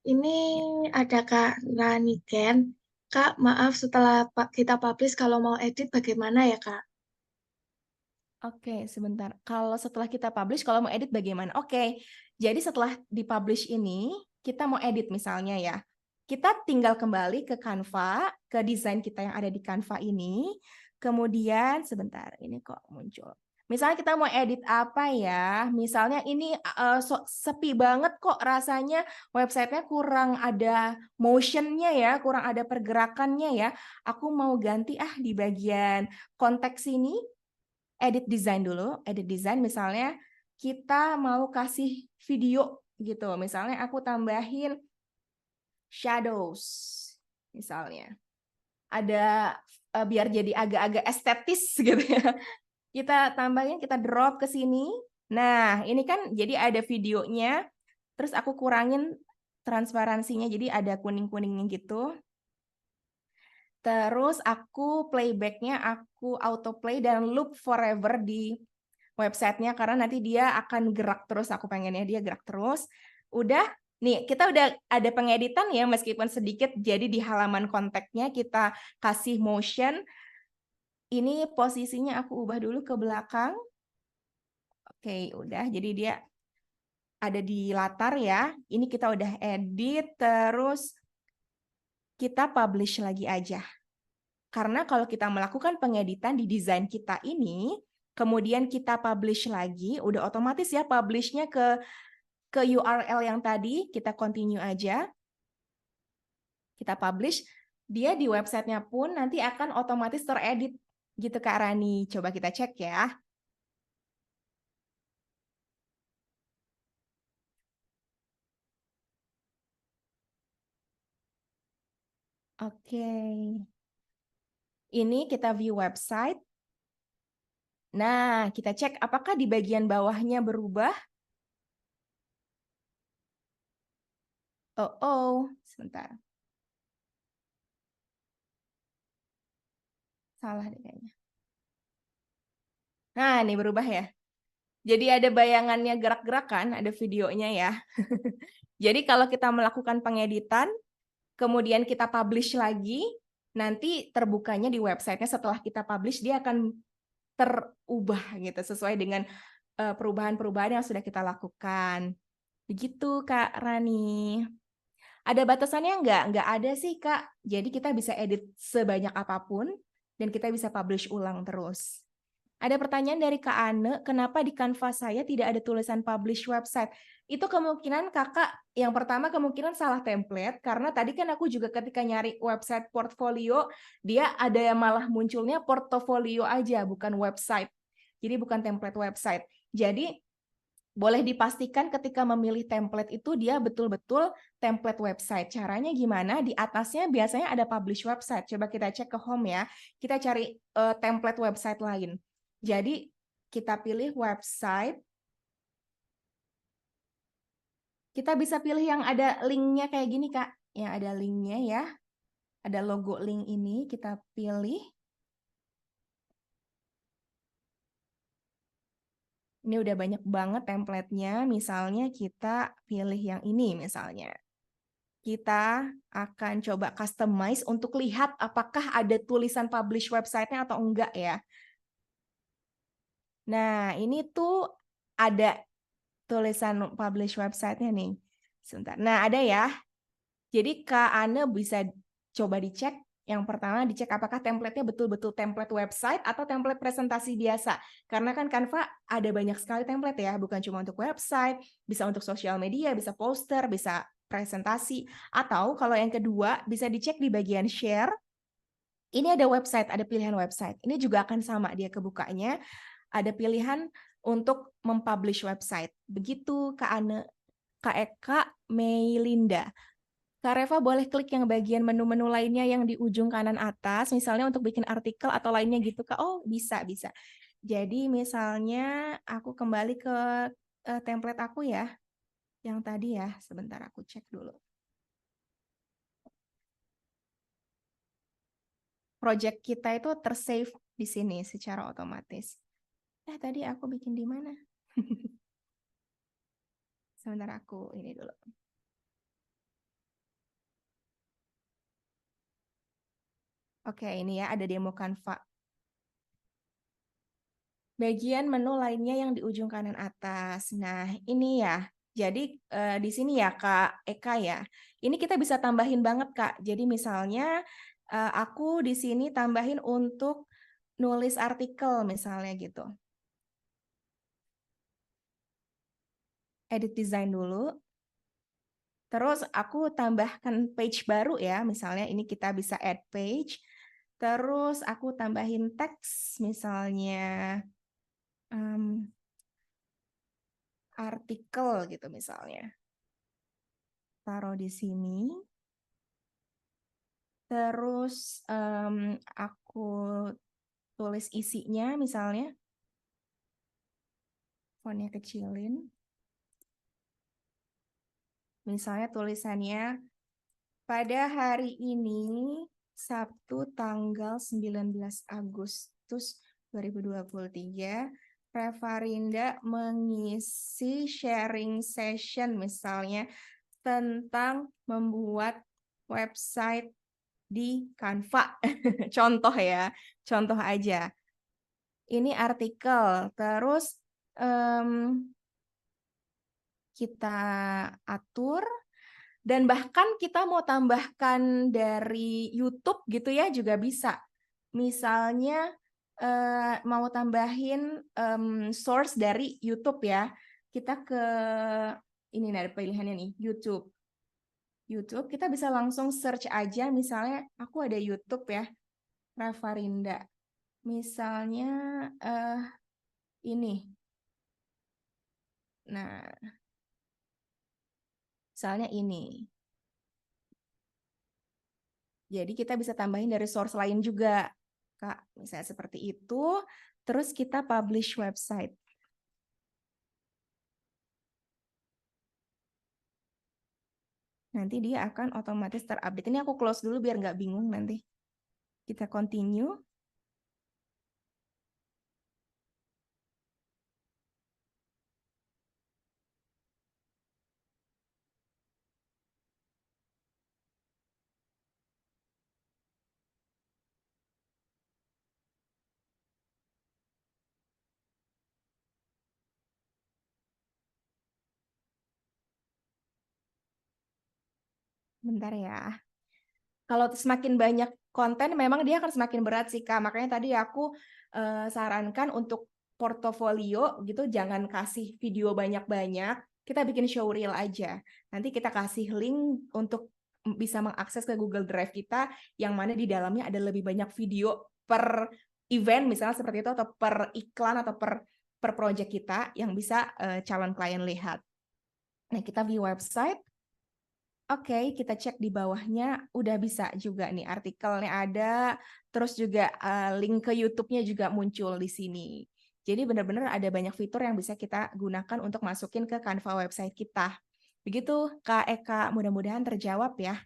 Ini ada Kak Raniken. Kak, maaf setelah kita publish kalau mau edit bagaimana ya Kak? Oke, sebentar. Kalau setelah kita publish, kalau mau edit bagaimana? Oke, jadi setelah dipublish ini, kita mau edit misalnya ya. Kita tinggal kembali ke Canva, ke desain kita yang ada di Canva ini. Kemudian, sebentar, ini kok muncul. Misalnya kita mau edit apa ya? Misalnya ini sepi banget kok rasanya websitenya kurang ada motionnya ya, kurang ada pergerakannya ya. Aku mau ganti di bagian konteks ini, edit design dulu. Edit design misalnya kita mau kasih video gitu. Misalnya aku tambahin shadows misalnya. Ada biar jadi agak-agak estetis gitu ya. Kita tambahin, kita drop ke sini. Nah, ini kan jadi ada videonya. Terus aku kurangin transparansinya jadi ada kuning-kuningnya gitu. Terus aku playbacknya aku autoplay dan loop forever di websitenya karena nanti dia akan gerak terus. Aku pengennya dia gerak terus. Udah, nih kita udah ada pengeditan ya meskipun sedikit. Jadi di halaman kontaknya kita kasih motion. Ini posisinya aku ubah dulu ke belakang. Oke, udah. Jadi dia ada di latar ya. Ini kita udah edit, terus kita publish lagi aja. Karena kalau kita melakukan pengeditan di desain kita ini, kemudian kita publish lagi, udah otomatis ya publishnya ke URL yang tadi, kita continue aja. Kita publish, dia di websitenya pun nanti akan otomatis teredit gitu Kak Rani. Coba kita cek ya. Oke. Ini kita view website. Nah, kita cek apakah di bagian bawahnya berubah. Sebentar. Salah deh kayaknya. Nah, ini berubah ya. Jadi ada bayangannya gerak-gerakan, ada videonya ya. Jadi kalau kita melakukan pengeditan, kemudian kita publish lagi, nanti terbukanya di websitenya setelah kita publish, dia akan terubah gitu, sesuai dengan perubahan-perubahan yang sudah kita lakukan. Begitu Kak Rani. Ada batasannya nggak? Nggak ada sih Kak. Jadi kita bisa edit sebanyak apapun, dan kita bisa publish ulang terus. Ada pertanyaan dari Kak Ane, kenapa di Canva saya tidak ada tulisan publish website? Itu kemungkinan kakak, yang pertama kemungkinan salah template, karena tadi kan aku juga ketika nyari website portfolio, dia ada yang malah munculnya portofolio aja, bukan website. Jadi bukan template website. Jadi boleh dipastikan ketika memilih template itu dia betul-betul template website. Caranya gimana? Di atasnya biasanya ada publish website. Coba kita cek ke home ya. Kita cari template website lain. Jadi kita pilih website. Kita bisa pilih yang ada linknya kayak gini Kak. Yang ada linknya ya. Ada logo link ini kita pilih. Ini udah banyak banget template-nya. Misalnya kita pilih yang ini misalnya. Kita akan coba customize untuk lihat apakah ada tulisan publish website-nya atau enggak ya. Nah, ini tuh ada tulisan publish website-nya nih. Sebentar. Nah, ada ya. Jadi Kak Ane bisa coba dicek. Yang pertama dicek apakah template-nya betul-betul template website atau template presentasi biasa. Karena kan Canva ada banyak sekali template ya, bukan cuma untuk website, bisa untuk sosial media, bisa poster, bisa presentasi. Atau kalau yang kedua bisa dicek di bagian share. Ini ada website, ada pilihan website. Ini juga akan sama dia kebukanya. Ada pilihan untuk mempublish website. Begitu Kak Ane, Kak Eka, Meilinda. Kak Reva boleh klik yang bagian menu-menu lainnya yang di ujung kanan atas, misalnya untuk bikin artikel atau lainnya gitu Kak. Oh, bisa, bisa. Jadi misalnya aku kembali ke template aku ya, yang tadi ya. Sebentar aku cek dulu. Project kita itu tersave di sini secara otomatis. Tadi aku bikin di mana? Sebentar aku ini dulu. Oke, ini ya ada demo Canva. Bagian menu lainnya yang di ujung kanan atas. Nah, ini ya. Jadi di sini ya Kak Eka ya. Ini kita bisa tambahin banget Kak. Jadi misalnya aku di sini tambahin untuk nulis artikel misalnya gitu. Edit design dulu. Terus aku tambahkan page baru ya. Misalnya ini kita bisa add page. Terus aku tambahin teks misalnya artikel gitu misalnya. Taruh di sini. Terus aku tulis isinya misalnya. Fontnya kecilin. Misalnya tulisannya, pada hari ini Sabtu tanggal 19 Agustus 2023, Revarinda mengisi sharing session misalnya tentang membuat website di Canva. Contoh ya, contoh aja. Ini artikel, terus kita atur, dan bahkan kita mau tambahkan dari YouTube gitu ya juga bisa. Misalnya mau tambahin source dari YouTube ya, kita ke ini ada pilihannya nih, YouTube. YouTube, kita bisa langsung search aja, misalnya aku ada YouTube ya, Revarinda. Misalnya ini. Nah, misalnya ini. Jadi kita bisa tambahin dari source lain juga, Kak. Misalnya seperti itu, terus kita publish website. Nanti dia akan otomatis terupdate. Ini aku close dulu biar nggak bingung nanti. Kita continue. Bentar ya. Kalau semakin banyak konten, memang dia akan semakin berat sih, Kak. Makanya tadi aku sarankan untuk portofolio gitu, jangan kasih video banyak-banyak. Kita bikin showreel aja. Nanti kita kasih link untuk bisa mengakses ke Google Drive kita, yang mana di dalamnya ada lebih banyak video per event, misalnya seperti itu, atau per iklan, atau per project kita, yang bisa calon klien lihat. Nah, kita view website. Oke, kita cek di bawahnya, udah bisa juga nih artikelnya ada, terus juga link ke YouTube-nya juga muncul di sini. Jadi benar-benar ada banyak fitur yang bisa kita gunakan untuk masukin ke Canva website kita. Begitu Kak Eka, mudah-mudahan terjawab ya.